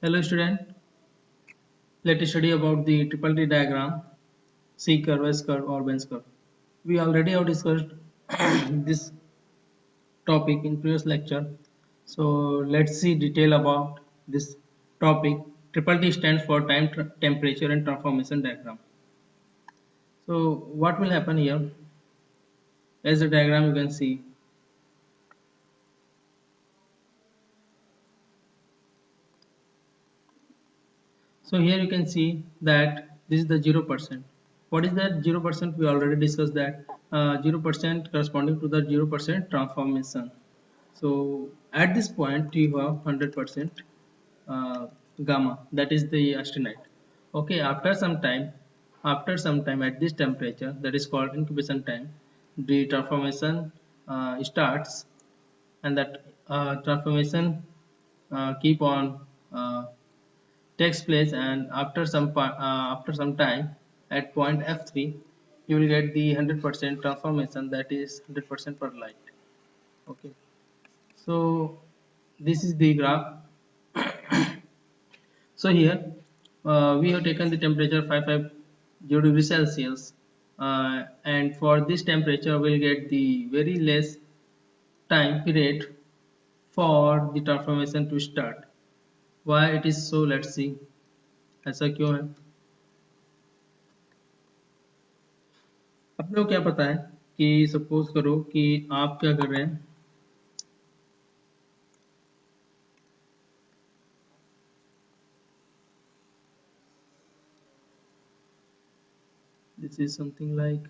Hello student, let us study about the triple T diagram, C curve, S curve or Benz curve. We already have discussed this topic in previous lecture. So let's see detail about this topic. Triple T stands for time, temperature and transformation diagram. So what will happen here? As the diagram you can see. So here you can see that this is the 0%. What is that 0%? We already discussed that 0% corresponding to the 0% transformation. So at this point you have 100% gamma, that is the austenite. Okay, after some time at this temperature, that is called incubation time, the transformation starts, and that transformation keep on takes place, and after some time at point f3 you will get the 100% transformation, that is 100% per light. Okay, so this is the graph. So here we have taken the temperature 550 degrees Celsius, and for this temperature we'll get the very less time period for the transformation to start. Why it is so, let's see. ऐसा क्यों है? अपने को क्या पता है कि suppose करो कि आप क्या कर रहे हैं, this is something like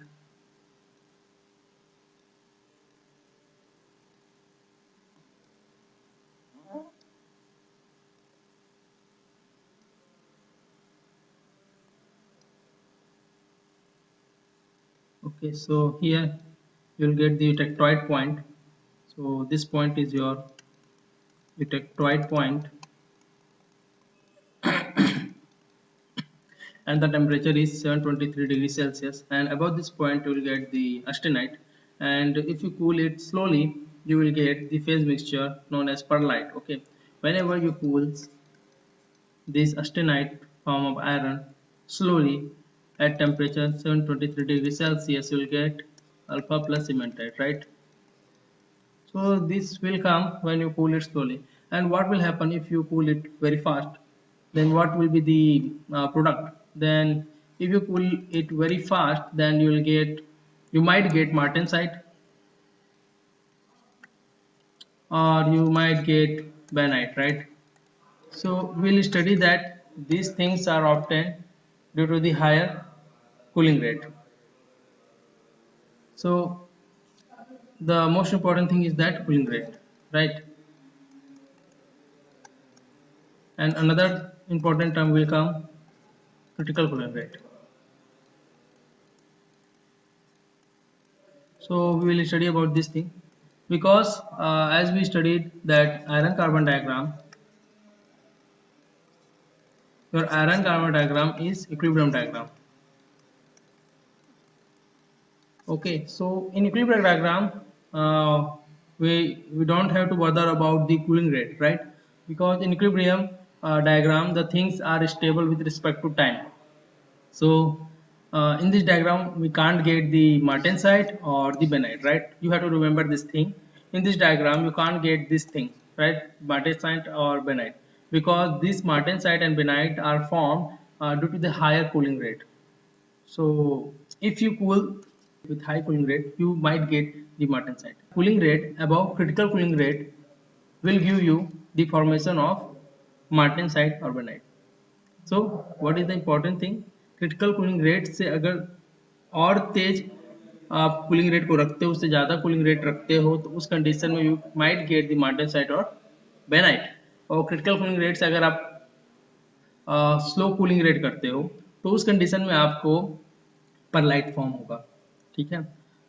okay, so here you'll get the tectoid point. So this point is your tectoid point, and the temperature is 723 degrees Celsius, and above this point you will get the austenite, and if you cool it slowly you will get the phase mixture known as perlite. Okay, whenever you cool this austenite form of iron slowly at temperature 723 degrees Celsius, you will get alpha plus cementite, right? So this will come when you cool it slowly. And what will happen if you cool it very fast? Then what will be the product? Then if you cool it very fast, then you might get martensite, or you might get bainite, right? So we'll study that these things are obtained due to the higher cooling rate. So the most important thing is that cooling rate, right? And another important term will come, critical cooling rate. So we will study about this thing because as we studied that iron carbon diagram, your iron carbon diagram is equilibrium diagram. Okay, so in equilibrium diagram we don't have to bother about the cooling rate, right? Because in equilibrium diagram the things are stable with respect to time. So in this diagram we can't get the martensite or the bainite, right? You have to remember this thing. In this diagram you can't get this thing, right? Martensite or bainite, because this martensite and bainite are formed due to the higher cooling rate. So if you cool with high cooling rate, you might get the martensite. Cooling rate above critical cooling rate will give you the formation of martensite or bainite. So what is the important thing? Critical cooling rate से अगर और तेज आप cooling rate को रखते हो, उससे ज़्यादा cooling rate रखते हो, तो उस कंडीशन में you might get the martensite और बेनाइट. और क्रिटिकल कूलिंग रेट से अगर आप स्लो कूलिंग रेट करते हो तो उस कंडीशन में आपको परलाइट फॉर्म होगा. ठीक है.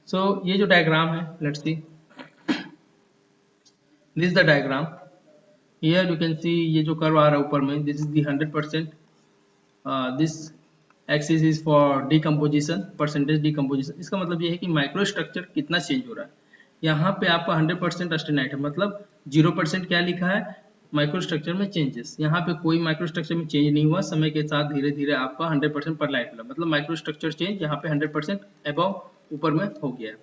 सो ये जो डायग्राम है, let's C, this the diagram. Here you can see ये जो कर्व आ रहा है ऊपर में, this is the 100%. This axis is for decomposition, percentage decomposition. इसका मतलब ये है कि माइक्रो स्ट्रक्चर कितना चेंज हो रहा है. यहाँ पे आपका 100% ऑस्टेनाइट है, मतलब 0% क्या लिखा है, माइक्रो स्ट्रक्चर में चेंजेस, यहाँ पे कोई माइक्रो स्ट्रक्चर में चेंज नहीं हुआ, समय के साथ धीरे धीरे आपका 100% पर लाइट मिला, मतलब माइक्रो स्ट्रक्चर चेंज यहाँ पे 100% अबव ऊपर में हो गया है।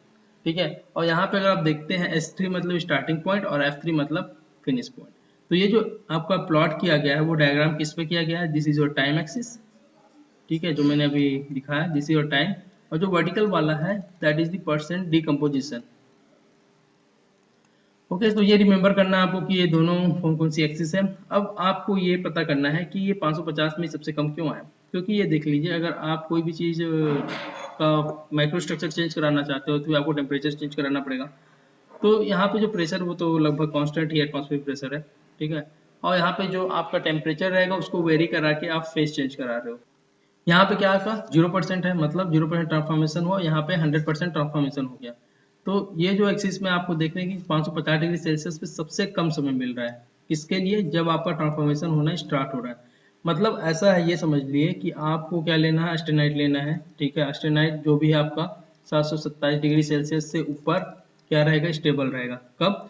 ठीक है, और यहाँ पे अगर आप देखते हैं S3 मतलब स्टार्टिंग पॉइंट और F3 मतलब फिनिश पॉइंट। तो ये जो आपका प्लॉट किया गया है वो डायग्राम किस पे किया गया है, this is your time axis. ठीक है, जो मैंने अभी दिखाया दिस इज योर टाइम, और जो वर्टिकल वाला है that is the percent decomposition. Okay, तो ये रिमेंबर करना है आपको कि ये दोनों कौन कौन सी एक्सिस है। अब आपको ये पता करना है कि ये 550 में सबसे कम क्यों आया, क्योंकि ये देख लीजिए अगर आप कोई भी चीज़ का माइक्रो स्ट्रक्चर चेंज कराना चाहते हो तो आपको टेम्परेचर चेंज कराना पड़ेगा। तो यहाँ पे जो प्रेशर वो तो लगभग कांस्टेंट ही एटमॉस्फेरिक प्रेशर है। ठीक है, और यहाँ पे जो आपका टेम्परेचर रहेगा उसको वेरी करा के आप फेज चेंज करा रहे हो। यहाँ पे क्या आपका 0% है, मतलब 0% ट्रांसफॉर्मेशन हुआ, यहाँ पे 100% ट्रांसफॉर्मेशन हो गया। तो ये जो एक्सिस में आपको देख रहे हैं कि 550 डिग्री सेल्सियस पे सबसे कम समय मिल रहा है, किसके लिए, जब आपका ट्रांसफॉर्मेशन होना स्टार्ट हो रहा है। मतलब ऐसा है, ये समझ लिए कि आपको क्या लेना है, ऑस्टेनाइट लेना है। ठीक है, ऑस्टेनाइट जो भी है आपका 727 डिग्री सेल्सियस से ऊपर क्या रहेगा, स्टेबल रहेगा। कब,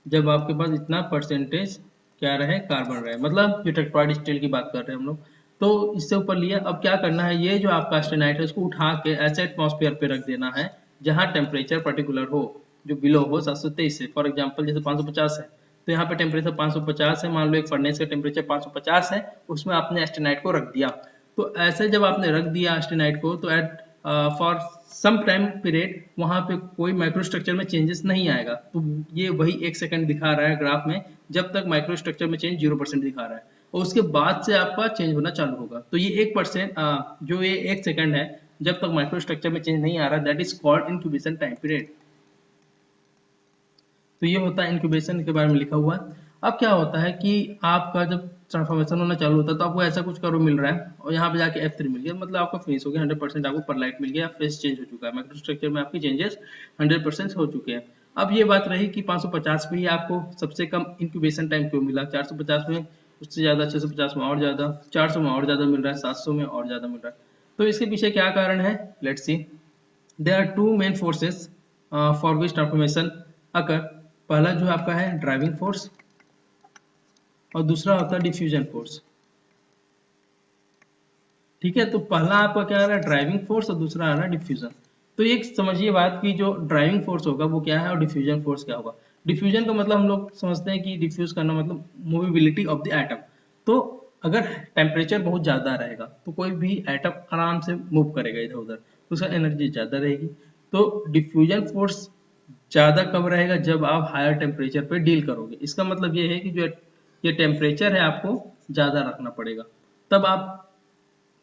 जब आपके पास इतना परसेंटेज क्या रहे, कार्बन रहे, मतलब जो टेट्राइड स्टील की बात कर रहे हैं हम लोग। तो इससे ऊपर लिया, अब क्या करना है, ये जो आपका ऑस्टेनाइट है उसको उठा के ऐसे एटमॉस्फेयर पे रख देना है जहां टेम्परेचर पर्टिकुलर हो, जो बिलो हो 723 से। फॉर एग्जांपल जैसे 550 है तो यहाँ पे टेम्परेचर 550 है, मान लो एक फर्नेस का टेम्परेचर 550 है, उसमें आपने ऑस्टेनाइट को रख दिया। तो ऐसे जब आपने रख दिया ऑस्टेनाइट को तो at for some time period वहां पे कोई माइक्रो स्ट्रक्चर में चेंजेस नहीं आएगा। तो ये वही 1 सेकंड दिखा रहा है ग्राफ में, जब तक माइक्रो स्ट्रक्चर में चेंज 0% दिखा रहा है, और उसके बाद से आपका चेंज होना चालू होगा। तो ये 1%, जो ये 1 सेकंड है जब तक माइक्रो स्ट्रक्चर में चेंज नहीं आ रहा, that is called incubation time period. तो ये होता है इंक्यूबेशन के बारे में लिखा हुआ है। अब क्या होता है कि आपका जब ट्रांसफॉर्मेशन होना चालू होता है तो आपको ऐसा कुछ कर्व मिल रहा है, और यहाँ पे जाके F3 मिल गया, मतलब आपका फिनिश हो गया, 100% आपको पर लाइट मिल गया, फेस चेंज हो चुका है, माइक्रो स्ट्रक्चर में आपकी चेंजेस 100% हो चुके हैं। अब ये बात रही कि 550 में ही आपको सबसे कम इंक्यूबेशन टाइम क्यों मिला, 450 में उससे ज़्यादा, 650 में और ज़्यादा, 400 में और ज़्यादा मिल रहा है, 700 में और ज़्यादा मिल रहा है। तो इसके पीछे क्या कारण है, let's see. There are two main forces for which transformation occur. पहला जो आपका है ड्राइविंग फोर्स, और दूसरा होता है डिफ्यूजन फोर्स। ठीक है, तो पहला आपका क्या आ रहा है, ड्राइविंग फोर्स, और दूसरा आ रहा है डिफ्यूजन। तो एक समझिए बात की, जो ड्राइविंग फोर्स होगा वो क्या है और डिफ्यूजन फोर्स क्या होगा। डिफ्यूजन का मतलब हम लोग समझते हैं कि डिफ्यूज करना मतलब मूवेबिलिटी ऑफ द एटम। तो अगर टेम्परेचर बहुत ज़्यादा रहेगा तो कोई भी एटम आराम से मूव करेगा इधर उधर, तो उसका एनर्जी ज़्यादा रहेगी। तो डिफ्यूजन फोर्स ज़्यादा कब रहेगा, जब आप हायर टेम्परेचर पे डील करोगे। इसका मतलब ये है कि जो ये टेम्परेचर है आपको ज़्यादा रखना पड़ेगा, तब आप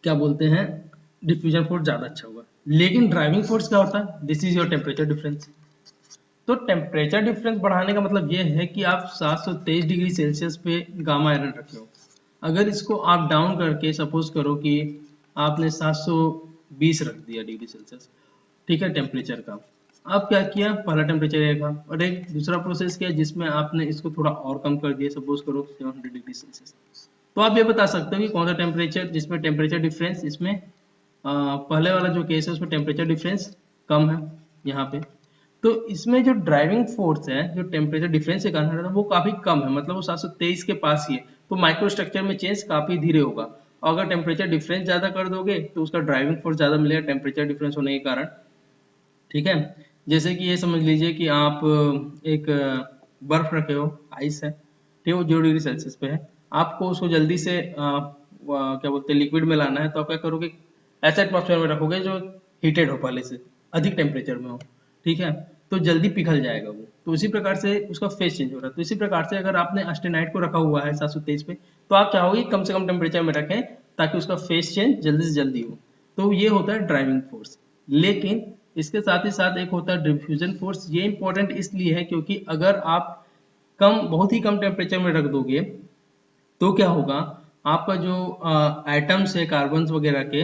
क्या बोलते हैं, डिफ्यूजन फोर्स ज़्यादा अच्छा होगा। लेकिन ड्राइविंग फोर्स क्या होता है, this is your temperature difference. तो टेम्परेचर डिफरेंस बढ़ाने का मतलब ये है कि आप 723 डिग्री सेल्सियस पे गामा आयरन रखे हो, अगर इसको आप डाउन करके सपोज करो कि आपने 720 रख दिया डिग्री सेल्सियस, ठीक है, टेम्परेचर का। अब क्या किया, पहला टेम्परेचर रहेगा, और एक दूसरा प्रोसेस किया जिसमें आपने इसको थोड़ा और कम कर दिया, सपोज करो 700 डिग्री सेल्सियस। तो आप ये बता सकते हो कि कौन सा टेम्परेचर जिसमें टेम्परेचर डिफरेंस, इसमें पहले वाला जो केस है उसमें टेम्परेचर डिफरेंस कम है यहाँ पे। तो इसमें जो ड्राइविंग फोर्स है, जो टेम्परेचर डिफरेंस के कारण है वो काफी कम है, मतलब वो 723 के पास ही है। तो माइक्रो स्ट्रक्चर में चेंज काफी धीरे होगा, और अगर टेम्परेचर डिफरेंस ज्यादा कर दोगे तो उसका ड्राइविंग फोर्स ज्यादा मिलेगा टेम्परेचर डिफरेंस होने के कारण। ठीक है, जैसे कि ये समझ लीजिए कि आप एक बर्फ रखे हो, आइस है, ठीक है, वो 0 डिग्री सेल्सियस पे है, आपको उसको जल्दी से क्या बोलते हैं लिक्विड में लाना है, तो आप क्या करोगे, ऐसे एटमॉस्फेयर में रखोगे जो हीटेड हो पहले से, अधिक टेम्परेचर में हो। ठीक है, तो जल्दी पिघल जाएगा वो। तो इसी प्रकार से उसका फेस चेंज हो रहा है। तो इसी प्रकार से अगर आपने ऑस्टेनाइट को रखा हुआ है 723 पे, तो आप चाहोगे कम से कम टेम्परेचर में रखें ताकि उसका फेस चेंज जल्दी से जल्दी हो। तो ये होता है ड्राइविंग फोर्स। लेकिन इसके साथ ही साथ एक होता है डिफ्यूजन फोर्स। ये इंपॉर्टेंट इसलिए है क्योंकि अगर आप बहुत ही कम टेम्परेचर में रख दोगे तो क्या होगा, आपका जो एटम्स है कार्बन वगैरह के,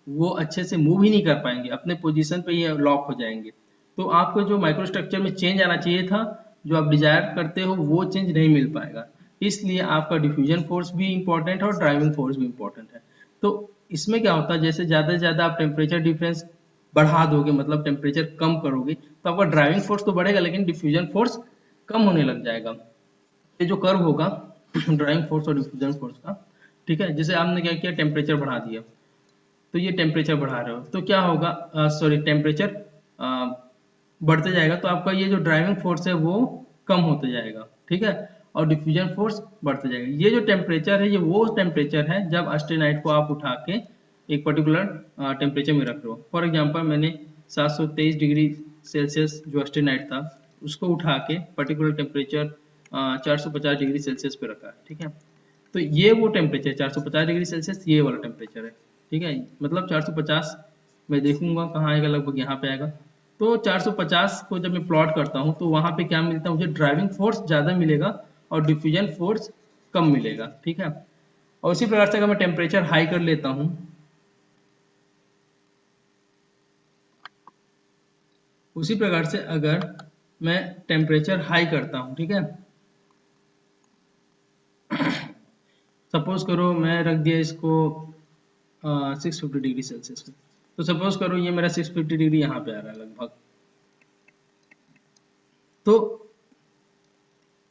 वो अच्छे से मूव ही नहीं कर पाएंगे, अपने पोजीशन पे ही लॉक हो जाएंगे। तो आपको जो माइक्रो स्ट्रक्चर में चेंज आना चाहिए था, जो आप डिजायर करते हो, वो चेंज नहीं मिल पाएगा। इसलिए आपका डिफ्यूजन फोर्स भी इंपॉर्टेंट है और ड्राइविंग फोर्स भी इंपॉर्टेंट है। तो इसमें क्या होता है, जैसे ज्यादा से ज्यादा आप टेम्परेचर डिफरेंस बढ़ा दोगे, मतलब टेम्परेचर कम करोगे, तो आपका ड्राइविंग फोर्स तो बढ़ेगा लेकिन डिफ्यूजन फोर्स कम होने लग जाएगा। ये जो कर्व होगा ड्राइविंग फोर्स और डिफ्यूजन फोर्स का। ठीक है, जैसे आपने क्या किया, टेम्परेचर बढ़ा दिया, तो ये टेम्परेचर बढ़ा रहे हो तो क्या होगा, सॉरी टेम्परेचर बढ़ते जाएगा तो आपका ये जो ड्राइविंग फोर्स है वो कम होते जाएगा। ठीक है, और डिफ्यूजन फोर्स बढ़ते जाएगा। ये जो टेम्परेचर है ये वो टेम्परेचर है जब ऑस्टेनाइट को आप उठा के एक पर्टिकुलर टेम्परेचर में रख रहे हो। फॉर एग्जांपल मैंने 723 डिग्री सेल्सियस जो ऑस्टेनाइट था उसको उठा के पर्टिकुलर टेम्परेचर 450 डिग्री सेल्सियस पे रखा है। ठीक है, तो ये वो टेम्परेचर 450 डिग्री सेल्सियस ये वाला टेम्परेचर है। ठीक है, मतलब 450 मैं देखूंगा कहाँ आएगा, लगभग यहाँ पे आएगा। तो 450 को जब मैं प्लॉट करता हूँ तो वहां पे क्या मिलता है, मुझे ड्राइविंग फोर्स ज्यादा मिलेगा और डिफ्यूजन फोर्स कम मिलेगा। ठीक है, और उसी प्रकार से अगर मैं टेम्परेचर हाई कर लेता हूँ, उसी प्रकार से अगर मैं टेम्परेचर हाई करता हूँ, ठीक है, सपोज करो मैं रख दिया इसको 650 डिग्री सेल्सियस पे, तो सपोज करो ये मेरा 650 डिग्री यहाँ पे आ रहा है लगभग। तो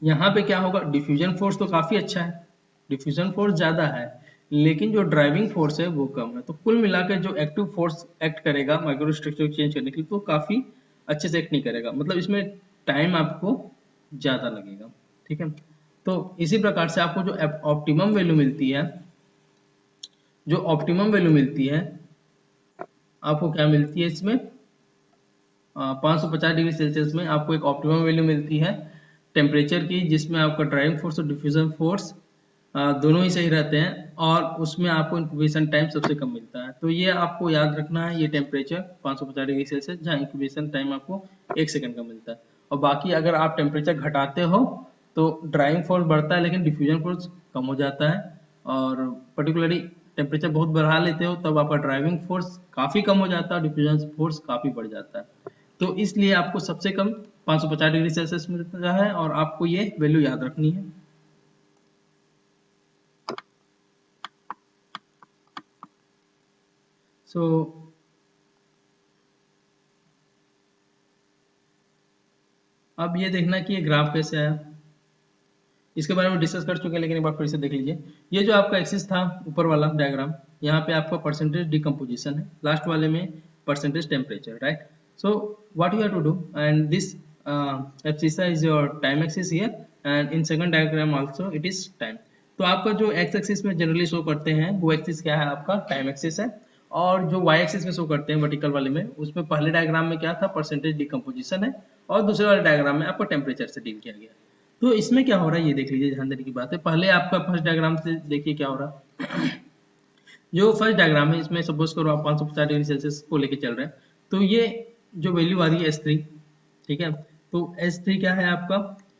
यहाँ पे क्या होगा, डिफ्यूजन फोर्स तो काफी अच्छा है, डिफ्यूजन फोर्स ज्यादा है, लेकिन जो ड्राइविंग फोर्स है वो कम है। तो कुल मिलाकर जो एक्टिव फोर्स एक्ट करेगा माइक्रो स्ट्रक्चर चेंज करने के लिए तो काफी अच्छे से एक्ट नहीं करेगा, मतलब इसमें टाइम आपको ज्यादा लगेगा। ठीक है, तो इसी प्रकार से आपको जो ऑप्टिमम वैल्यू मिलती है, जो ऑप्टिमम वैल्यू मिलती है आपको क्या मिलती है इसमें, 550 डिग्री सेल्सियस में आपको एक ऑप्टिमम वैल्यू मिलती है टेम्परेचर की, जिसमें आपका ड्राइविंग फोर्स और डिफ्यूजन फोर्स दोनों ही सही रहते हैं, और उसमें आपको इंक्यूबेशन टाइम सबसे कम मिलता है। तो ये आपको याद रखना है, ये टेम्परेचर 550 डिग्री सेल्सियस जहाँ इंक्यूबेशन टाइम आपको 1 सेकंड का मिलता है। और बाकी अगर आप टेम्परेचर घटाते हो तो ड्राइविंग फोर्स बढ़ता है लेकिन डिफ्यूजन फोर्स कम हो जाता है, और पर्टिकुलरली टेम्परेचर बहुत बढ़ा लेते हो तब आपका ड्राइविंग फोर्स काफी कम हो जाता है और डिफ्यूजन फोर्स काफी बढ़ जाता है। तो इसलिए आपको सबसे कम 550 डिग्री सेल्सियस मिलता है और आपको ये वैल्यू याद रखनी है। सो अब ये देखना कि ये ग्राफ कैसे आया, इसके बारे में डिस्कस कर चुके हैं लेकिन एक बार फिर से देख लीजिए। ये जो आपका एक्सिस था ऊपर वाला डायग्राम, यहाँ पे आपका परसेंटेज डिकम्पोजिशन है, लास्ट वाले में percentage temperature, right. So what you have to do, and this abscissa is your time axis here, and in second diagram also it is time. तो आपका जो एक्स एक्सिस में जनरली शो करते हैं वो एक्सिस क्या है, आपका टाइम एक्सिस है, और जो वाई एक्सिस में शो करते हैं वर्टिकल वाले में, उसमें पहले डायग्राम में क्या था, परसेंटेज डिकम्पोजिशन है, और दूसरे वाले डायग्राम में आपको टेम्परेचर से डील किया गया है। तो इसमें क्या हो रहा है ये देख लीजिए, ध्यान देने की बात है। पहले आपका फर्स्ट डायग्राम से देखिए क्या हो रहा है। जो फर्स्ट डायग्राम है इसमें सपोज करो आप 550 डिग्री सेल्सियस को लेके चल रहे हैं, तो ये जो वैल्यू आ रही है S3, ठीक है, तो S3 क्या है आपका,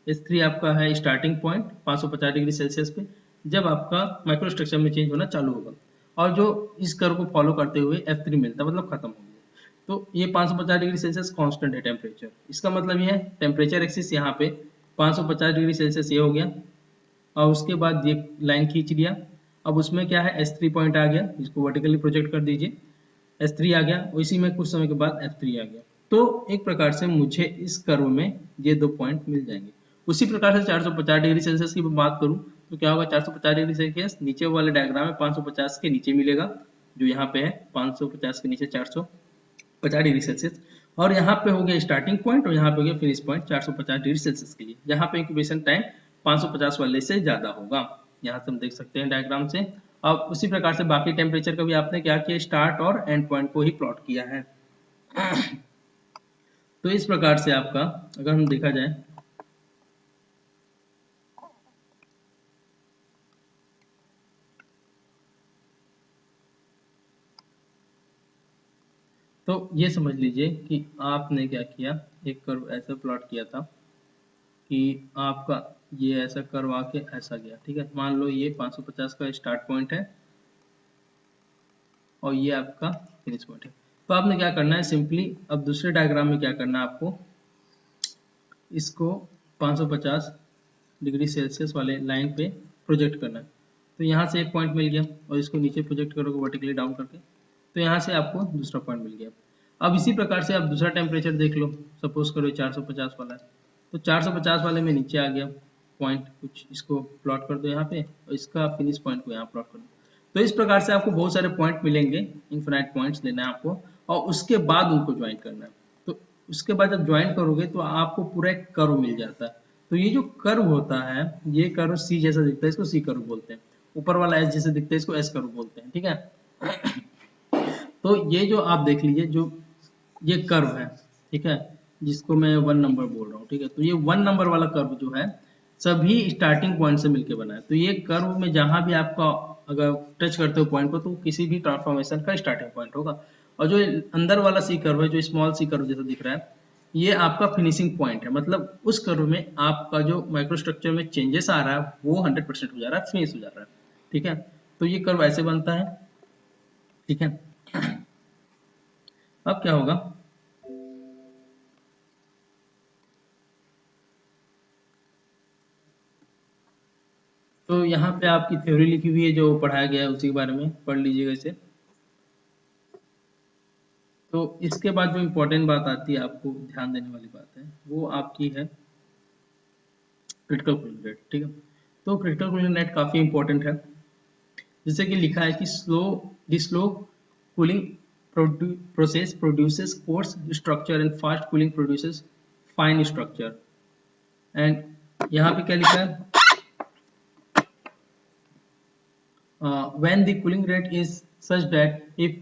S3 आपका है स्टार्टिंग पॉइंट 550 डिग्री सेल्सियस पे, जब आपका माइक्रो स्ट्रक्चर में चेंज होना चालू होगा, और जो इस कर्व को फॉलो करते हुए F3 मिलता है, मतलब खत्म हो गया। तो ये 550 डिग्री सेल्सियस कांस्टेंट है टेम्परेचर, इसका मतलब ये है टेम्परेचर एक्सिस यहाँ पे 550 डिग्री सेल्सियस ये हो गया, और उसके बाद ये लाइन खींच लिया। अब उसमें क्या है, S3 पॉइंट आ गया, इसको वर्टिकली प्रोजेक्ट कर दीजिए, S3 आ गया, इसी में कुछ समय के बाद F3 आ गया। तो एक प्रकार से मुझे इस कर्व में ये दो पॉइंट मिल जाएंगे। उसी प्रकार से 450 डिग्री सेल्सियस की बात करूं तो क्या होगा, 450 डिग्री सेल्सियस नीचे वाले डायग्राम में 550 के नीचे मिलेगा, जो यहाँ पे है 550 के नीचे 450 डिग्री सेल्सियस, और यहाँ पे हो गया स्टार्टिंग पॉइंट और यहाँ पे हो गया फिनिश पॉइंट 450 डिग्री सेल्सियस के लिए, यहाँ पे इंक्यूबेशन टाइम 550 वाले से ज्यादा होगा, यहाँ से हम देख सकते हैं डायग्राम से। अब उसी प्रकार से बाकी टेम्परेचर का भी आपने क्या किया, स्टार्ट और एंड पॉइंट को ही प्लॉट किया है। तो इस प्रकार से आपका अगर हम देखा जाए तो ये समझ लीजिए कि आपने क्या किया, एक कर्व ऐसा प्लॉट किया था कि आपका ये ऐसा कर्व आके ऐसा गया, ठीक है। मान लो ये 550 का स्टार्ट पॉइंट है और ये आपका फिनिश पॉइंट है। तो आपने क्या करना है, सिंपली अब दूसरे डायग्राम में क्या करना है आपको, इसको 550 डिग्री सेल्सियस वाले लाइन पे प्रोजेक्ट करना है। तो यहाँ से एक पॉइंट मिल गया और इसको नीचे प्रोजेक्ट करोगे वर्टिकली डाउन करके, तो यहाँ से आपको दूसरा पॉइंट मिल गया। अब इसी प्रकार से आप दूसरा टेम्परेचर देख लो, सपोज करो 450 वाला है, तो 450 वाले में नीचे आ गया, पॉइंट कुछ इसको प्लॉट कर दो यहाँ पे और इसका फिनिश पॉइंट को यहाँ प्लॉट कर दो। तो इस प्रकार से आपको बहुत सारे पॉइंट मिलेंगे, इनफिनाइट पॉइंट्स लेना है आपको और उसके बाद उनको ज्वाइन करना है। तो उसके बाद जब ज्वाइन करोगे तो आपको पूरा एक कर्व मिल जाता है। तो ये जो कर्व होता है, ये कर्व सी जैसा दिखता है, इसको सी कर्व बोलते हैं। ऊपर वाला एस जैसे दिखता है, इसको एस कर्व बोलते हैं। ठीक है। तो ये जो आप देख लीजिए, जो ये कर्व है, ठीक है, जिसको मैं 1 नंबर बोल रहा हूँ। ठीक है, तो ये 1 नंबर वाला कर्व जो है सभी स्टार्टिंग पॉइंट से मिलकर बना है। तो ये कर्व में जहां भी आपका अगर टच करते हो पॉइंट को, तो किसी भी ट्रांसफॉर्मेशन का स्टार्टिंग पॉइंट होगा। और जो अंदर वाला सी कर्व है, जो स्मॉल सी कर्व जैसा दिख रहा है, ये आपका फिनिशिंग पॉइंट है। मतलब उस कर्व में आपका जो माइक्रोस्ट्रक्चर में चेंजेस आ रहा है वो 100% हो जा रहा है, फिनिश हो जा रहा है। ठीक है, तो ये कर्व ऐसे बनता है। ठीक है, अब क्या होगा, तो यहाँ पे आपकी थ्योरी लिखी हुई है, जो पढ़ाया गया है उसी के बारे में पढ़ लीजिएगा इसे। तो इसके बाद जो इम्पोर्टेंट बात आती है, आपको ध्यान देने वाली बात है, वो आपकी है क्रिटिकल कूलिंग रेट। ठीक है, तो क्रिटिकल कूलिंग रेट काफी इंपॉर्टेंट है। जैसे कि लिखा है कि slow cooling process produces course structure and fast cooling produces fine structure. And यहाँ पे क्या लिखा है, when the cooling rate is such that if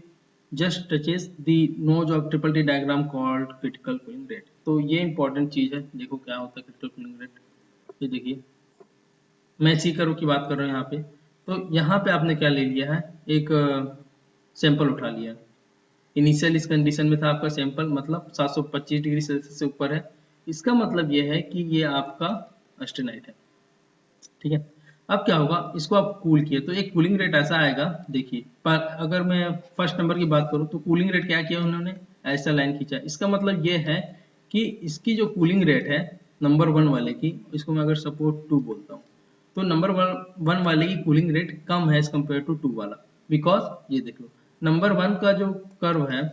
just touches the nose of triple T diagram called critical cooling rate। तो ये important चीज है। देखो क्या होता है क्रिटिकल कूलिंग रेट। ये देखिए, मैं सी कर्व की बात कर रहा हूँ यहाँ पे। तो यहाँ पे आपने क्या ले लिया है, एक सैंपल उठा लिया। इनिशियल इस कंडीशन में था आपका सैंपल, मतलब 725 डिग्री सेल्सियस से ऊपर है। इसका मतलब ये है कि ये आपका ऑस्टेनाइट है। ठीक है, अब क्या होगा, इसको आप कूल किए तो एक कूलिंग रेट ऐसा आएगा। देखिए, पर अगर मैं फर्स्ट नंबर की बात करूं तो कूलिंग रेट क्या किया उन्होंने, ऐसा लाइन खींचा। इसका मतलब ये है कि इसकी जो कूलिंग रेट है नंबर 1 वाले की, इसको मैं अगर सपोज 2 बोलता हूँ, तो नंबर 1 वाले की कूलिंग रेट कम है एज कम्पेयर टू 2 वाला। बिकॉज ये देख लो, नंबर 1 का जो कर्व है,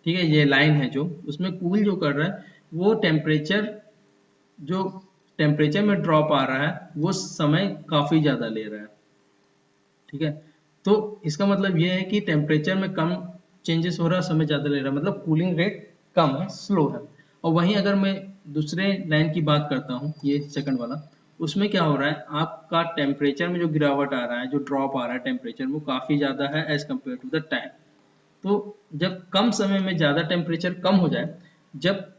ठीक है, ये लाइन है जो उसमें कूल जो कर रहा है, वो टेम्परेचर, जो टेम्परेचर में ड्रॉप आ रहा है वो समय काफी ज्यादा ले रहा है। ठीक है, तो इसका मतलब ये है कि टेम्परेचर में कम चेंजेस हो रहा है, समय ज्यादा ले रहा है, मतलब कूलिंग रेट कम है, स्लो है। और वहीं अगर मैं दूसरे लाइन की बात करता हूँ, ये सेकंड वाला, उसमें क्या हो रहा है, आपका टेम्परेचर में जो गिरावट आ रहा है, जो ड्रॉप आ रहा है टेम्परेचर में, वो काफी ज्यादा है as compared to the time. तो जब कम समय में ज्यादा टेम्परेचर कम हो जाए, जब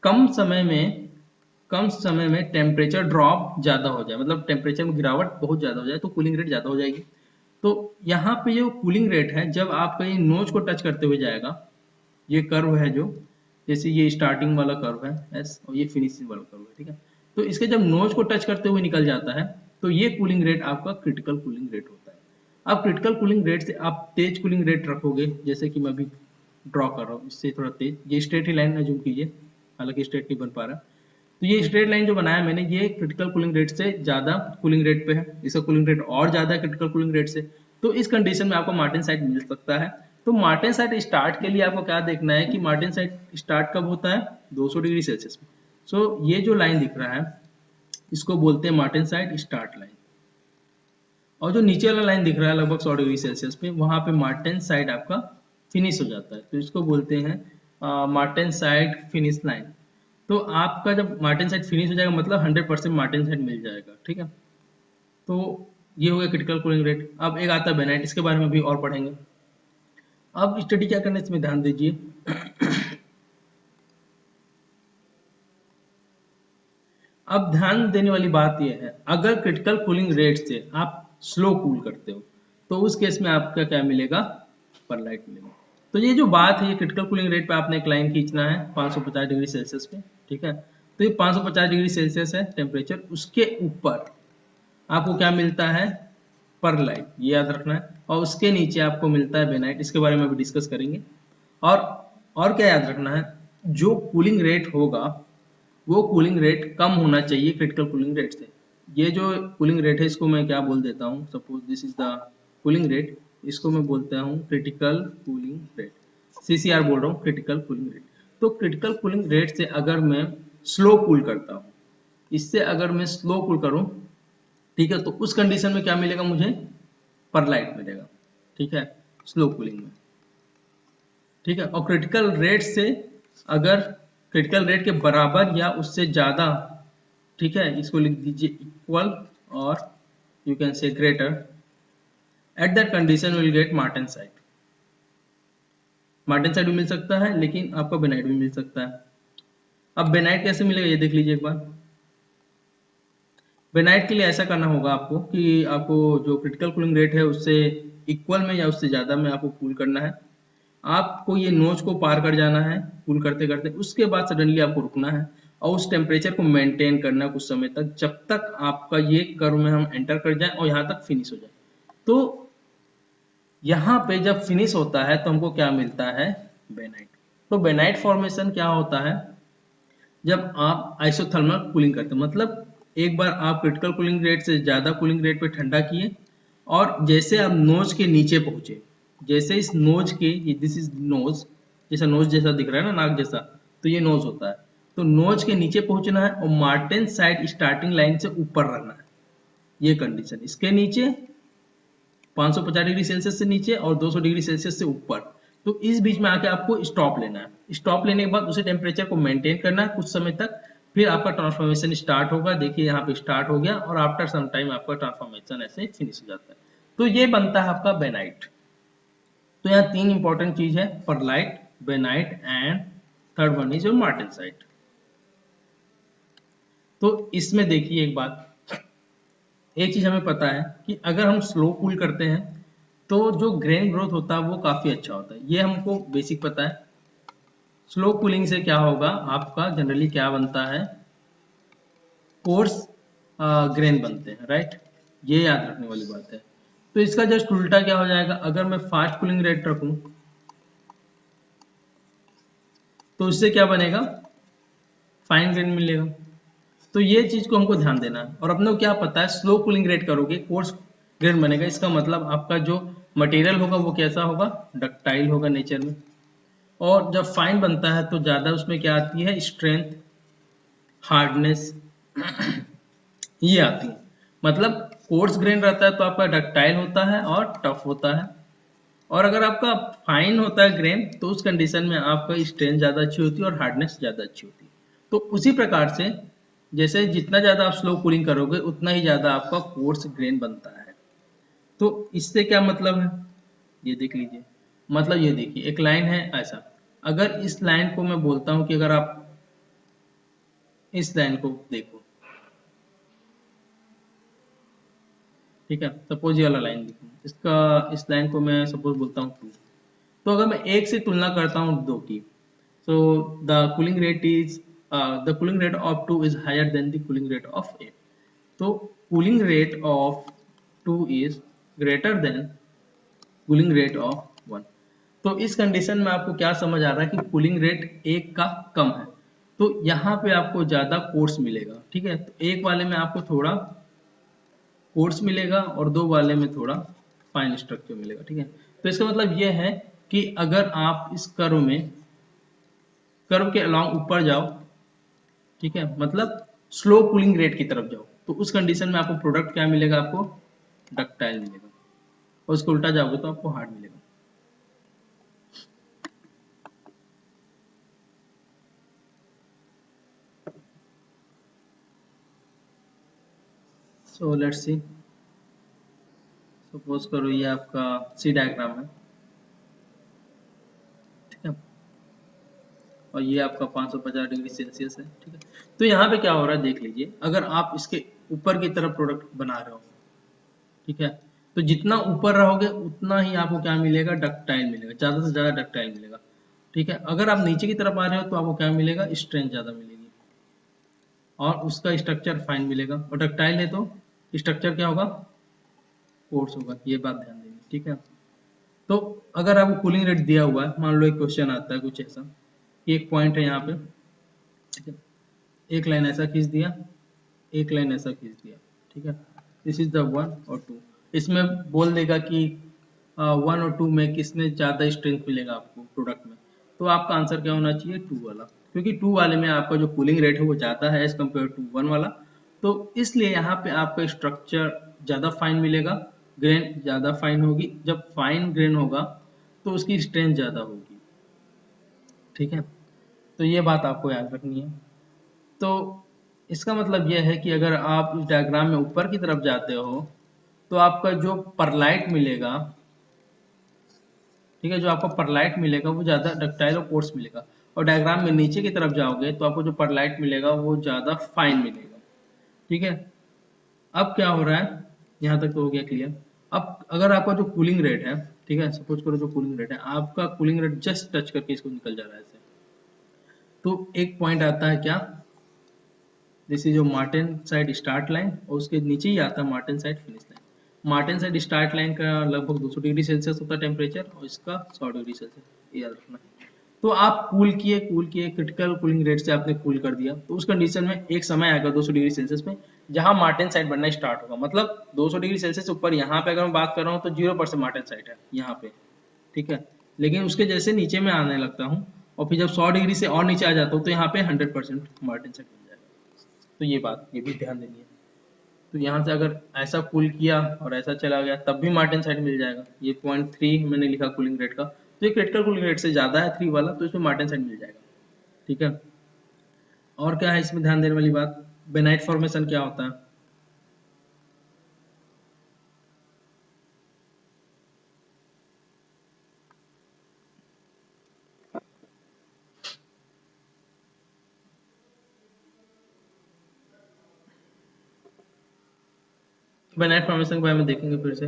कम समय में टेम्परेचर ड्रॉप ज्यादा हो जाए, मतलब टेम्परेचर में गिरावट बहुत ज्यादा हो जाए, तो कूलिंग रेट ज्यादा हो जाएगी। तो यहाँ पे जो कूलिंग रेट है, जब आपका ये नोज को टच करते हुए जाएगा, ये कर्व है जो, जैसे ये स्टार्टिंग वाला कर्व है एस, और ये फिनिशिंग वाला कर्व है। ठीक है, तो इसके जब नोज को टच करते हुए निकल जाता है, तो ये कूलिंग रेट आपका क्रिटिकल कूलिंग रेट होता है। अब क्रिटिकल कूलिंग रेट से आप तेज कूलिंग रेट रखोगे, जैसे कि मैं अभी ड्रॉ कर रहा हूँ, इससे थोड़ा तेज, ये स्ट्रेट ही लाइन जूम कीजिए, हालांकि स्ट्रेट नहीं बन पा रहा। तो ये स्ट्रेट लाइन जो बनाया मैंने, ये क्रिटिकल कूलिंग रेट से ज्यादा कूलिंग रेट पे है, इसका कूलिंग रेट और ज्यादा है क्रिटिकल कूलिंग रेट से। तो इस कंडीशन में आपको मार्टेनसाइट मिल सकता है। तो मार्टेनसाइट स्टार्ट के लिए आपको क्या देखना है कि मार्टेनसाइट स्टार्ट कब होता है, 200 डिग्री सेल्सियस में। सो ये जो लाइन दिख रहा है, इसको बोलते हैं मार्टेनसाइट स्टार्ट लाइन। और जो नीचे वाला लाइन दिख रहा है लगभग 100 डिग्री सेल्सियस पे, वहां पे मार्टेनसाइट आपका फिनिश हो जाता है। तो इसको बोलते हैं मार्टेनसाइट फिनिश लाइन। तो आपका जब मार्टेनसाइट फिनिश हो जाएगा, मतलब 100% मार्टेनसाइट मिल जाएगा। ठीक है, तो ये हो गया क्रिटिकल कूलिंग रेट। अब एक आता है बेनाइट, इसके बारे में भी और पढ़ेंगे। अब स्टडी क्या करना है, इसमें ध्यान दीजिए। अब ध्यान देने वाली बात यह है, अगर क्रिटिकल कूलिंग रेट से आप स्लो कूल करते हो, तो उस केस में आपका क्या मिलेगा, परलाइट मिलेगा। तो ये जो बात है, ये क्रिटिकल कूलिंग रेट पे आपने एक लाइन खींचना है 550 डिग्री सेल्सियस पे। ठीक है, तो ये 550 डिग्री सेल्सियस है टेम्परेचर, उसके ऊपर आपको क्या मिलता है, परलाइट, ये याद रखना है। और उसके नीचे आपको मिलता है बेनाइट, इसके बारे में अभी डिस्कस करेंगे। और और क्या याद रखना है, जो कूलिंग रेट होगा वो कूलिंग रेट कम होना चाहिए क्रिटिकल कूलिंग रेट से। ये जो कूलिंग रेट है, इसको मैं क्या बोल देता हूँ, suppose this is the cooling rate, इसको मैं बोलता हूँ क्रिटिकल कूलिंग रेट, सीसीआर बोल रहा हूँ, क्रिटिकल कूलिंग रेट। तो क्रिटिकल कूलिंग रेट से अगर मैं स्लो कूल करता हूँ, इससे अगर मैं स्लो कूल करूं, ठीक है, तो उस कंडीशन में क्या मिलेगा मुझे, परलाइट मिलेगा, ठीक है, स्लो कूलिंग में, ठीक है। और क्रिटिकल रेट से, अगर क्रिटिकल रेट के बराबर या उससे ज्यादा, ठीक है, इसको लिख दीजिए इक्वल, और you can say greater, at that condition will get martensite. Martensite भी मिल सकता है, लेकिन आपको बेनाइट भी मिल सकता है। अब बेनाइट कैसे मिलेगा ये देख लीजिए एक बार। बेनाइट के लिए ऐसा करना होगा आपको कि आपको जो क्रिटिकल कूलिंग रेट है उससे इक्वल में या उससे ज़्यादा में आपको कूल करना है। आपको ये नोच को पार कर जाना है कूल करते करते, उसके बाद सडनली आपको रुकना है और उस टेम्परेचर को मेंटेन करना है कुछ समय तक, जब तक आपका ये कर्व में हम एंटर कर जाए और यहाँ तक फिनिश हो जाए। तो यहाँ पे जब फिनिश होता है तो हमको क्या मिलता है, बेनाइट। तो बेनाइट फॉर्मेशन क्या होता है, जब आप आइसोथर्मल कूलिंग करते हैं, मतलब एक बार आप क्रिटिकल कूलिंग रेट से ज़्यादा कूलिंग रेट पे ठंडा किए, और जैसे आप नोज के नीचे पहुंचे, जैसे इस नोज के, दिस इज नोज, जैसा नोज जैसा दिख रहा है ना, नाक जैसा, तो ये नोज होता है। तो नोज के नीचे पहुंचना है और मार्टेन साइड स्टार्टिंग लाइन से ऊपर रहना है, ये कंडीशन। इसके नीचे 550 डिग्री सेल्सियस से नीचे और 200 डिग्री सेल्सियस से ऊपर, तो इस बीच में आके आपको स्टॉप लेना है। स्टॉप लेने के बाद उसी टेम्परेचर को मेंटेन करना है कुछ समय तक, फिर आपका ट्रांसफॉर्मेशन स्टार्ट होगा। देखिए यहाँ पे स्टार्ट हो गया और आफ्टर सम टाइम आपका ट्रांसफॉर्मेशन ऐसे फिनिश हो जाता है। तो ये बनता है आपका बेनाइट। तो यहाँ तीन इंपॉर्टेंट चीज है, pearlite, bainite and third one is your martensite. तो इसमें देखिए एक बात, एक चीज हमें पता है कि अगर हम स्लो कूल करते हैं तो जो ग्रेन ग्रोथ होता है वो काफी अच्छा होता है, ये हमको बेसिक पता है। स्लो कूलिंग से क्या होगा, आपका जनरली क्या बनता है, कोर्स ग्रेन बनते हैं, राइट, ये याद रखने वाली बात है। तो इसका जस्ट उल्टा क्या हो जाएगा, अगर मैं फास्ट कूलिंग रेट रखूं तो इससे क्या बनेगा, फाइन ग्रेन मिलेगा। तो ये चीज को हमको ध्यान देना है। और अपने को क्या पता है, स्लो कूलिंग रेट करोगे कोर्स ग्रेन बनेगा, इसका मतलब आपका जो मटेरियल होगा वो कैसा होगा, डक्टाइल होगा नेचर में। और जब फाइन बनता है तो ज्यादा उसमें क्या आती है, स्ट्रेंथ, हार्डनेस, ये आती है। मतलब कोर्स ग्रेन रहता है तो आपका डक्टाइल होता है और टफ होता है, और अगर आपका फाइन होता है ग्रेन तो उस कंडीशन में आपका स्ट्रेंथ ज्यादा अच्छी होती है और हार्डनेस ज्यादा अच्छी होती है। तो उसी प्रकार से जैसे जितना ज्यादा आप स्लो कूलिंग करोगे उतना ही ज्यादा आपका कोर्स ग्रेन बनता है। तो इससे क्या मतलब है, ये देख लीजिए। मतलब ये देखिए, एक लाइन है ऐसा, अगर इस लाइन को मैं बोलता हूं कि अगर आप इस लाइन को देखो, ठीक है, सपोज ये वाला लाइन देखो, इसका इस लाइन को मैं सपोज बोलता हूँ 2। तो अगर मैं एक से तुलना करता हूँ 2 की, so the cooling rate is the cooling rate of 2 is higher than the cooling rate of A. तो cooling rate of 2 is greater than cooling rate of 1। तो इस कंडीशन में आपको क्या समझ आ रहा है कि कूलिंग रेट एक का कम है, तो यहाँ पे आपको ज्यादा कोर्स मिलेगा, ठीक है। तो एक वाले में आपको थोड़ा कोर्स मिलेगा और दो वाले में थोड़ा फाइन स्ट्रक्चर मिलेगा, ठीक है। तो इसका मतलब यह है कि अगर आप इस कर्व के अलॉन्ग ऊपर जाओ, ठीक है, मतलब स्लो कूलिंग रेट की तरफ जाओ, तो उस कंडीशन में आपको प्रोडक्ट क्या मिलेगा, आपको डक्टाइल मिलेगा, और उसको उल्टा जाओगे तो आपको हार्ड मिलेगा। सो लेट्स सी, सपोज करो ये आपका सी डायग्राम है, ठीक है, और ये आपका 550 डिग्री सेल्सियस है, ठीक है। तो यहाँ पे क्या हो रहा है देख लीजिए, अगर आप इसके ऊपर की तरफ प्रोडक्ट बना रहे हो, ठीक है, तो जितना ऊपर रहोगे उतना ही आपको क्या मिलेगा, डक्टाइल मिलेगा, ज्यादा से ज्यादा डक्टाइल मिलेगा, ठीक है। अगर आप नीचे की तरफ आ रहे हो तो आपको क्या मिलेगा, स्ट्रेंथ ज्यादा मिलेगी और उसका स्ट्रक्चर फाइन मिलेगा, और डक्टाइल है तो स्ट्रक्चर क्या होगा, कोर्स होगा, ये बात ध्यान देंगे, ठीक है। तो अगर आपको कूलिंग रेट दिया हुआ है, मान लो एक क्वेश्चन आता है कुछ ऐसा कि एक पॉइंट है यहाँ पे, ठीक है, एक लाइन ऐसा खींच दिया, एक लाइन ऐसा खींच दिया, ठीक है, दिस इज द 1 और 2। इसमें बोल देगा कि 1 और 2 में किसमें ज्यादा स्ट्रेंथ मिलेगा आपको प्रोडक्ट में, तो आपका आंसर क्या होना चाहिए, 2 वाला, क्योंकि 2 वाले में आपका जो कूलिंग रेट है वो ज़्यादा है एज कम्पेयर टू 1 वाला, तो इसलिए यहाँ पे आपका स्ट्रक्चर ज़्यादा फाइन मिलेगा, ग्रेन ज़्यादा फाइन होगी। जब फाइन ग्रेन होगा तो उसकी स्ट्रेंथ ज़्यादा होगी, ठीक है। तो ये बात आपको याद रखनी है। तो इसका मतलब यह है कि अगर आप इस डायग्राम में ऊपर की तरफ जाते हो तो आपका जो परलाइट मिलेगा, ठीक है, जो आपको परलाइट मिलेगा वो ज़्यादा डक्टाइल और कोर्स मिलेगा, और डायग्राम में नीचे की तरफ जाओगे तो आपको जो परलाइट मिलेगा वो ज़्यादा फाइन मिलेगा, ठीक है। अब क्या हो रहा है, यहाँ तक तो हो गया क्लियर। अब अगर आपका जो कूलिंग रेट है, ठीक है, सपोज करो जो कूलिंग रेट है, आपका कूलिंग रेट जस्ट टच करके इसको निकल जा रहा है ऐसे, तो एक पॉइंट आता है क्या, this is your Martin side start line, और उसके नीचे ही आता है Martin side finish line. Martin side start line का लगभग 200 डिग्री सेल्सियस होता है टेम्परेचर, और इसका 100 डिग्री सेल्सियस, याद रखना। तो आप कूल किए क्रिटिकल कूलिंग रेट से आपने कूल कर दिया, तो उस कंडीशन में एक समय आएगा 200 डिग्री सेल्सियस में जहां मार्टिन साइड बनना स्टार्ट होगा। मतलब 200 डिग्री सेल्सियस ऊपर यहाँ पे अगर मैं बात कर रहा हूँ तो 0% मार्टिन साइड है यहाँ पे, ठीक है। लेकिन उसके जैसे नीचे में आने लगता हूँ और फिर जब 100 डिग्री से और नीचे आ जाता हूँ तो यहाँ पे 100% मार्टिन साइड मिल जाएगा। तो ये बात ये भी ध्यान देनी है। तो यहाँ से अगर ऐसा कूल किया और ऐसा चला गया तब भी मार्टिन साइड मिल जाएगा। ये 0.3 मैंने लिखा कूलिंग रेट का, तो ये क्रिटिकल कूलिंग रेट से ज़्यादा है 3 वाला, तो इसमें मार्टिन साइड मिल जाएगा, ठीक है। और क्या है इसमें ध्यान देने वाली बात, बेनाइट फॉर्मेशन क्या होता है। बेनाइट फॉर्मेशन के बारे में देखेंगे, फिर से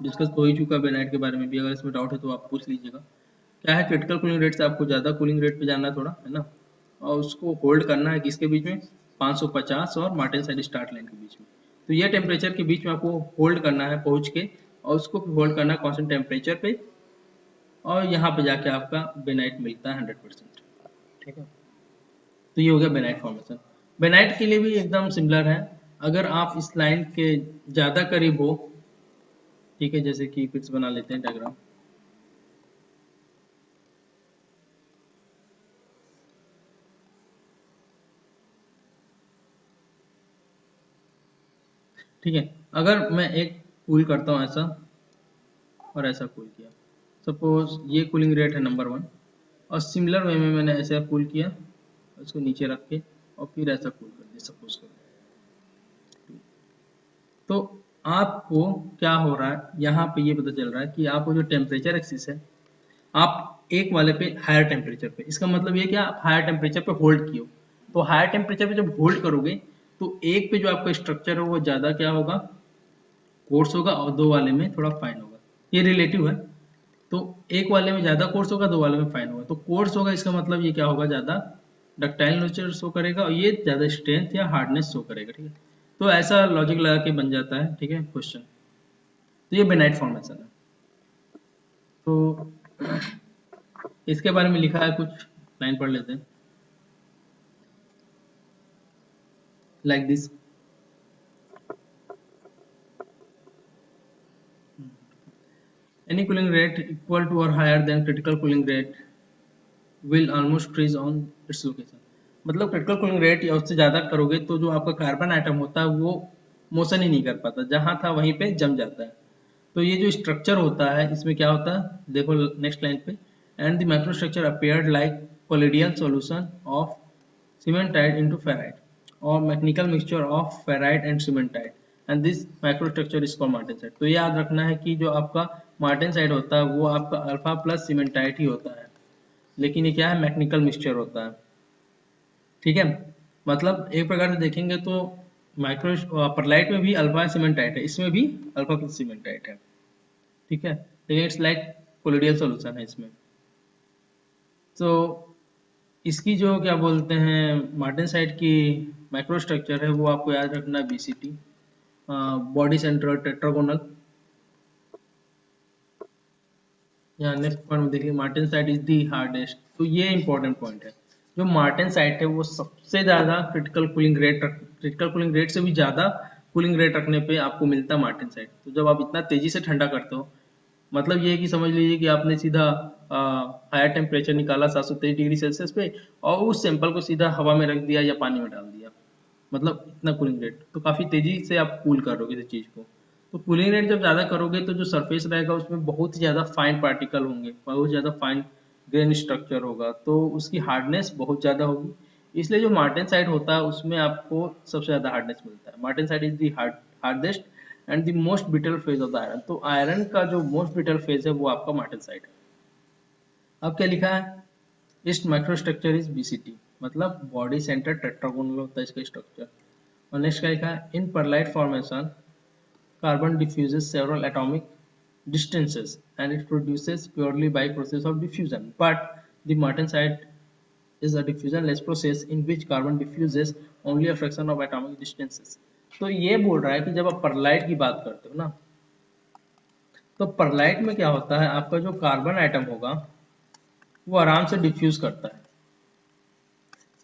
डिस्कस हो ही चुका बेनाइट के बारे में भी, अगर इसमें डाउट है तो आप पूछ लीजिएगा। क्या है, क्रिटिकल कूलिंग रेट से आपको ज़्यादा कूलिंग रेट पे जाना है थोड़ा, है ना, और उसको होल्ड करना है किसके बीच में, 550 और मार्टिन साइड स्टार्ट लाइन के बीच में। तो ये टेम्परेचर के बीच में आपको होल्ड करना है पहुंच के, और उसको होल्ड करना है कॉन्स्टेंट टेम्परेचर पे, और यहाँ पे जाके आपका बेनाइट मिलता है 100%, ठीक है। तो ये हो गया बेनाइट फॉर्मेशन। बेनाइट के लिए भी एकदम सिमिलर है, अगर आप इस लाइन के ज़्यादा करीब हो, ठीक है, जैसे कि फिर से बना लेते हैं डायग्राम, ठीक है। अगर मैं एक कूल करता हूँ ऐसा और ऐसा कूल किया, सपोज ये कूलिंग रेट है नंबर 1, और सिमिलर वे में मैंने ऐसा कूल किया, उसको नीचे रख के और फिर ऐसा कूल कर दिया सपोज करो, तो आपको क्या हो रहा है यहाँ पे ये पता चल रहा है कि आपको जो टेम्परेचर एक्सिस है, आप एक वाले पे हायर टेम्परेचर पे, इसका मतलब ये कि आप हायर टेम्परेचर पे होल्ड किए हो। तो हायर टेम्परेचर पे जब होल्ड करोगे तो एक पे जो आपका स्ट्रक्चर है वो ज़्यादा क्या होगा, कोर्स होगा, और 2 वाले में थोड़ा फाइन होगा। ये रिलेटिव है, तो एक वाले में ज़्यादा कोर्स होगा, 2 वाले में फाइन होगा। तो कोर्स होगा इसका मतलब ये क्या होगा, ज़्यादा डक्टाइल नेचर शो करेगा, और ये ज़्यादा स्ट्रेंथ या हार्डनेस शो करेगा, ठीक है। तो ऐसा लॉजिक लगा के बन जाता है, ठीक है, क्वेश्चन। तो ये बेनाइट फॉर्मेशन है। तो इसके बारे में लिखा है, कुछ लाइन पढ़ लेते हैं, like this. Any cooling rate equal to or higher than critical cooling rate will almost freeze on its location। मतलब क्रिटिकल कूलिंग रेट या उससे ज़्यादा करोगे तो जो आपका कार्बन आइटम होता है वो मोशन ही नहीं कर पाता, जहाँ था वहीं पे जम जाता है। तो ये जो स्ट्रक्चर होता है इसमें क्या होता है, देखो नेक्स्ट लाइन पे, and the microstructure appeared like colloidal solution of cementite into ferrite or mechanical mixture of ferrite and cementite, and this microstructure is called martensite। तो याद रखना है कि जो आपका martensite होता है वो आपका अल्फा प्लस cementite ही होता है, लेकिन ये क्या है, मैकेनिकल मिक्सचर होता है, ठीक है। मतलब एक प्रकार से देखेंगे तो माइक्रो परलाइट में भी अल्फा सीमेंटाइट है, इसमें भी अल्फा प्लस सीमेंटाइट है, ठीक है, लेकिन इट्स लाइक कोलिडियल सॉल्यूशन है इसमें। तो इसकी जो क्या बोलते हैं मार्टेनसाइट की माइक्रो स्ट्रक्चर है वो आपको याद रखना है, बीसीटी, बॉडी सेंट्रल टेट्रागोनल। यहाँ नेक्स्ट पॉइंट में देखिए, मार्टेनसाइट इज दी हार्डेस्ट। तो ये इंपॉर्टेंट पॉइंट है, जो मार्टेनसाइट है वो सबसे ज़्यादा क्रिटिकल कूलिंग रेट से भी ज़्यादा कूलिंग रेट रखने पे आपको मिलता है मार्टेनसाइट। तो जब आप इतना तेज़ी से ठंडा करते हो मतलब ये है कि समझ लीजिए कि आपने सीधा हायर टेम्परेचर निकाला 723 डिग्री सेल्सियस पे, और उस सैंपल को सीधा हवा में रख दिया या पानी में डाल दिया, मतलब इतना कूलिंग रेट, तो काफ़ी तेज़ी से आप कूल करोगे इस चीज़ को। तो कूलिंग रेट जब ज़्यादा करोगे तो जो सरफेस रहेगा उसमें बहुत ही ज़्यादा फाइन पार्टिकल होंगे, बहुत ज़्यादा फाइन ग्रेन स्ट्रक्चर होगा, तो उसकी हार्डनेस बहुत ज़्यादा होगी। इसलिए जो मार्टेनसाइट होता है उसमें आपको सबसे ज़्यादा हार्डनेस मिलता है। Martensite is the hardest and the most brittle phase of the iron. तो आयरन का जो मोस्ट ब्रिटल फेज है वो आपका मार्टेनसाइट है। अब क्या लिखा है, इस माइक्रोस्ट्रक्चर इज बीसीटी, मतलब बॉडी सेंटर टेट्रागोनल होता है इसका स्ट्रक्चर। और नेक्स्ट क्या लिखा है, in pearlite formation carbon diffuses several atomic distances and it produces purely by process of diffusion, but the martensite is a diffusionless process in which carbon diffuses only a fraction of atomic distances। तो ये बोल रहा है कि जब आप pearlite की बात करते हो ना, तो परलाइट में क्या होता है, आपका जो कार्बन आइटम होगा वो आराम से डिफ्यूज करता है,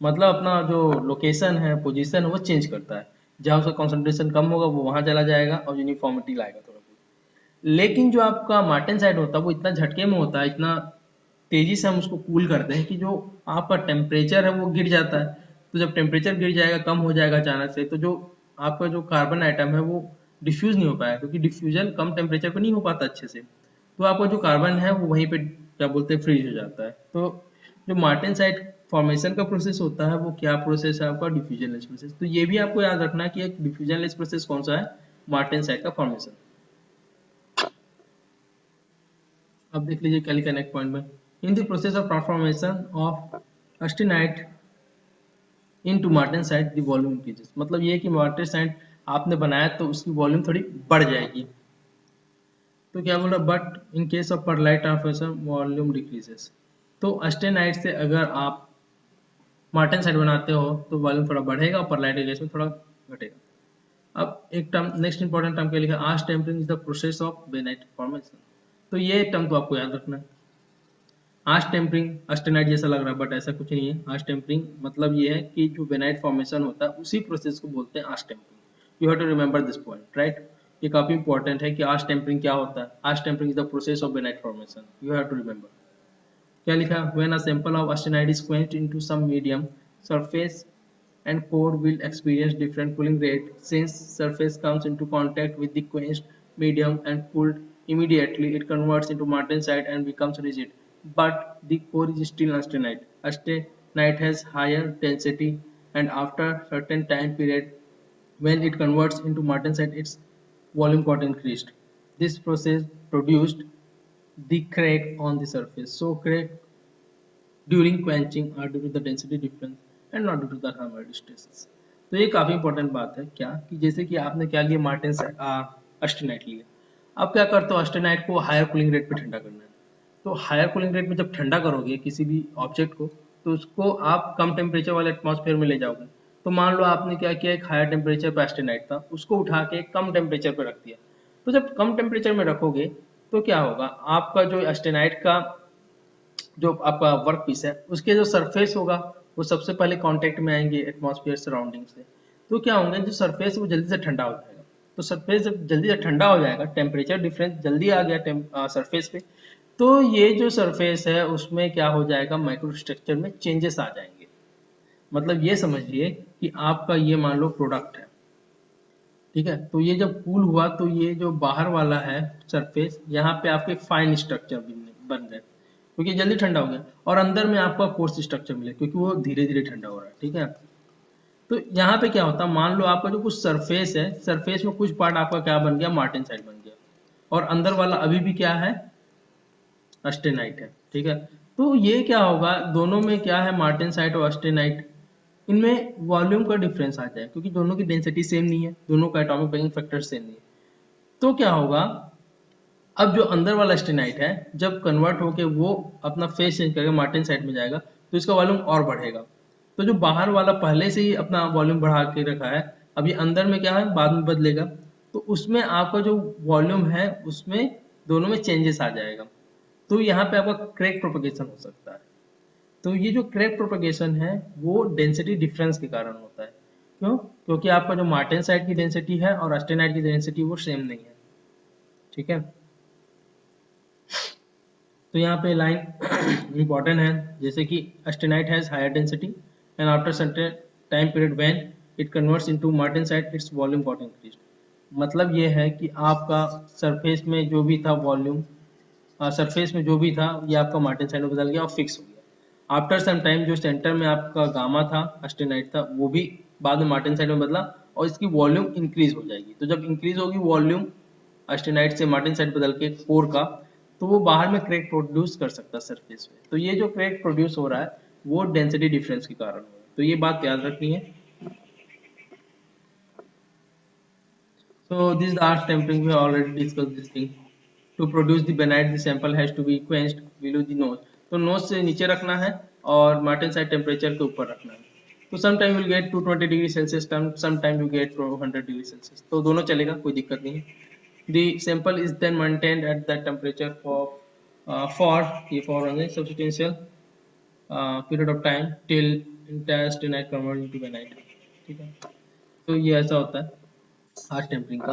मतलब अपना जो लोकेशन है, पोजीशन है, वो चेंज करता है। जहाँ उसका कॉन्सेंट्रेशन कम होगा वो वहां चला जाएगा और यूनिफॉर्मिटी लाएगा थोड़ा बहुत। लेकिन जो आपका मार्टेनसाइट होता है वो इतना झटके में होता है, इतना तेजी से हम उसको कूल करते हैं कि जो आपका टेम्परेचर है वो गिर जाता है। तो जब टेम्परेचर गिर जाएगा, कम हो जाएगा अचानक से, तो जो आपका जो कार्बन आइटम है वो डिफ्यूज नहीं हो पाएगा, क्योंकि डिफ्यूजन कम टेम्परेचर पर नहीं हो पाता अच्छे से। तो आपका जो कार्बन है वो वहीं पे क्या बोलते हैं, फ्रीज हो जाता है। तो जो मार्टेनसाइट फॉर्मेशन का प्रोसेस होता है वो क्या प्रोसेस है, आपका डिफ्यूजनलेस प्रोसेस। तो ये भी आपको याद रखना है कि एक डिफ्यूजनलेस प्रोसेस कौन सा है, मार्टेनसाइट का फॉर्मेशन। अब देख लीजिए क्या लिखा नेक्स्ट पॉइंट में, in the process of transformation of austenite into martensite the volume increases. मतलब ये है कि मार्टेनसाइट आपने बनाया तो उसकी वॉल्यूम थोड़ी बढ़ जाएगी। तो क्या बोल रहा, but in case of pearlite transformation volume decreases. तो ऑस्टेनाइट से अगर आप मार्टेनसाइट बनाते हो तो वॉल्यूम थोड़ा बढ़ेगा और परलाइट के केस में थोड़ा घटेगा। अब एक टर्म, नेक्स्ट इंपॉर्टेंट टर्म क्या लिखा, austempering is the process of bainite formation. तो ये टर्म तो आपको याद रखना है। आर्च टेम्परिंग ऑस्टेनाइट जैसा लग रहा है बट ऐसा कुछ नहीं है। आर्च टेम्परिंग मतलब ये है कि जो बेनाइट फॉर्मेशन होता है उसी प्रोसेस को बोलते हैं austempering. You have to remember this point, right. ये काफी इंपॉर्टेंट है कि आर्च टेम्परिंग क्या होता है। Austempering is the process of bainite formation, you have to remember. क्या लिखा, when a sample of austenite is quenched into some medium, surface and core will experience different cooling rate. Since surface comes into contact with the quenched medium and cooled immediately, it converts into martensite and becomes rigid, but the core is still austenite. Austenite has higher density and after certain time period, when it converts into martensite, its volume got increased. This process produced the crack on the surface. So crack during quenching are due to the density difference and not due to the thermal stresses। तो ये काफी important बात है क्या, कि जैसे कि आपने क्या लिया, मार्टेन ऑस्टेनाइट लिया। अब क्या करते हो, ऑस्टेनाइट को हायर कूलिंग रेट पे ठंडा करना है। तो हायर कूलिंग रेट में जब ठंडा करोगे किसी भी ऑब्जेक्ट को, तो उसको आप कम टेम्परेचर वाले एटमॉस्फेयर में ले जाओगे। तो मान लो आपने क्या किया, एक हायर टेम्परेचर पे ऑस्टेनाइट था, उसको उठा के कम टेम्परेचर पे रख दिया। तो जब कम टेम्परेचर में रखोगे तो क्या होगा, आपका जो ऑस्टेनाइट का जो आपका वर्क पीस है उसके जो सरफेस होगा वो सबसे पहले कांटेक्ट में आएंगे एटमॉस्फेयर सराउंडिंग से। तो क्या होंगे, जो सरफेस वो जल्दी से ठंडा हो जाएगा। तो सरफेस जब जल्दी से ठंडा हो जाएगा, टेम्परेचर डिफरेंस जल्दी आ गया सरफेस पे, तो ये जो सरफेस है उसमें क्या हो जाएगा, माइक्रोस्ट्रक्चर में चेंजेस आ जाएंगे। मतलब ये समझिए कि आपका ये मान लो प्रोडक्ट है, ठीक है। तो ये जब कूल हुआ तो ये जो बाहर वाला है सरफेस, यहाँ पे आपके फाइन स्ट्रक्चर बन गए क्योंकि जल्दी ठंडा हो गया, और अंदर में आपका कोर्स स्ट्रक्चर मिले क्योंकि वो धीरे धीरे ठंडा हो रहा है, ठीक है। तो यहाँ पे क्या होता है, मान लो आपका जो कुछ सरफेस है, सरफेस में कुछ पार्ट आपका क्या बन गया, मार्टेनसाइट बन गया, और अंदर वाला अभी भी क्या है, ऑस्टेनाइट है, ठीक है। तो ये क्या होगा, दोनों में क्या है, मार्टेनसाइट और ऑस्टेनाइट, इनमें वॉल्यूम का डिफरेंस आ जाए क्योंकि दोनों की डेंसिटी सेम नहीं है, दोनों का एटॉमिक बेंडिंग फैक्टर सेम नहीं है। तो क्या होगा, अब जो अंदर वाला स्टेनाइट है जब कन्वर्ट होके वो अपना फेस चेंज करके मार्टेनसाइट में जाएगा तो इसका वॉल्यूम और बढ़ेगा। तो जो बाहर वाला पहले से ही अपना वॉल्यूम बढ़ा के रखा है, अभी अंदर में क्या है, बाद में बदलेगा, तो उसमें आपका जो वॉल्यूम है उसमें दोनों में चेंजेस आ जाएगा। तो यहाँ पे आपका क्रैक प्रोपगेशन हो सकता है। तो ये जो क्रैक प्रोपगेशन है वो डेंसिटी डिफरेंस के कारण होता है। क्यों, क्योंकि आपका जो मार्टेनसाइट की डेंसिटी है और ऑस्टेनाइट की डेंसिटी वो सेम नहीं है, ठीक है। तो यहाँ पे लाइन इम्पॉर्टेंट है, जैसे कि austenite has higher density and after certain time period when it converts into martensite its volume got increased. मतलब ये है कि आपका सरफेस में जो भी था वॉल्यूम, सरफेस में जो भी था ये आपका मार्टेनसाइट में बदल गया और फिक्स हो गया। आफ्टर सम टाइम जो सेंटर में आपका गामा था, ऑस्टेनाइट था, वो भी बाद में मार्टेनसाइट में बदला और इसकी वॉल्यूम इंक्रीज हो जाएगी। तो जब इंक्रीज होगी वॉल्यूम ऑस्टेनाइट से मार्टेनसाइट बदल के कोर का, तो वो बाहर में क्रैक प्रोड्यूस कर सकता है सरफेस में। तो ये जो क्रैक प्रोड्यूस हो रहा है वो डेंसिटी डिफरेंस के कारण हो रहा है। तो ये बात याद रखनी है। So this is the arch tempering. We already discussed this thing. To produce the bainite, the sample has to be quenched below the nose. तो nose से नीचे रखना है और martensite temperature के ऊपर रखना है। तो sometime you will get 220 degree Celsius, sometime you get 100 degree Celsius. तो दोनों चलेगा, कोई दिक्कत नहीं है। The sample is then maintained at that temperature for a substantial period of time till intestinite convert into bainite। ठीक है, तो ये ऐसा होता है आर्च टेम्परिंग का।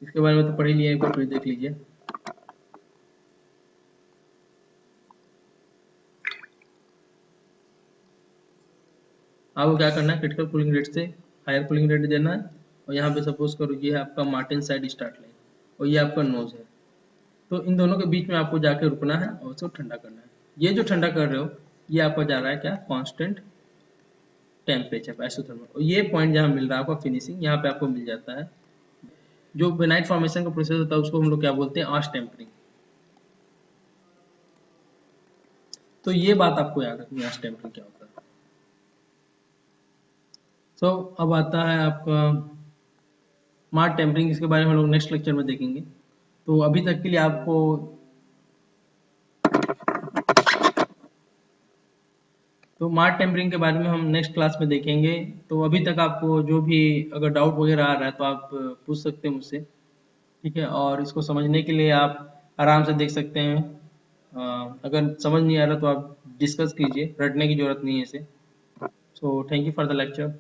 इसके बारे में तो पढ़ ही लिया, एक बार फिर देख लीजिए। आपको क्या करना है, क्रिटिकल कूलिंग रेट से हायर कूलिंग रेट देना है। और यहाँ पे सपोज करो ये है आपका मार्टेनसाइट स्टार्ट लाइन और ये आपका नोज है। तो इन दोनों के बीच में आपको जाके रुकना है और उसको ठंडा करना है। ये जो ठंडा कर रहे हो ये आपका जा रहा है क्या, कांस्टेंट टेम्परेचर आइसोथर्मल। और ये पॉइंट जहाँ मिल रहा है आपका फिनिशिंग, यहाँ पे आपको मिल जाता है। जो बेनाइट फॉर्मेशन का प्रोसेस होता है उसको हम लोग क्या बोलते हैं, आर्च टेम्परिंग। तो ये बात आपको याद रखनी है, आर्च टेम्परिंग क्या होता है। तो अब आता है आपका मार्ट टेम्परिंग। इसके बारे में हम लोग नेक्स्ट लेक्चर में देखेंगे। तो अभी तक के लिए आपको तो मार्ट टेम्परिंग के बारे में हम नेक्स्ट क्लास में देखेंगे। तो अभी तक आपको जो भी अगर डाउट वगैरह आ रहा है तो आप पूछ सकते हैं मुझसे, ठीक है। और इसको समझने के लिए आप आराम से देख सकते हैं। अगर समझ नहीं आ रहा तो आप डिस्कस कीजिए, रटने की जरूरत नहीं है इसे। So thank you for the lecture.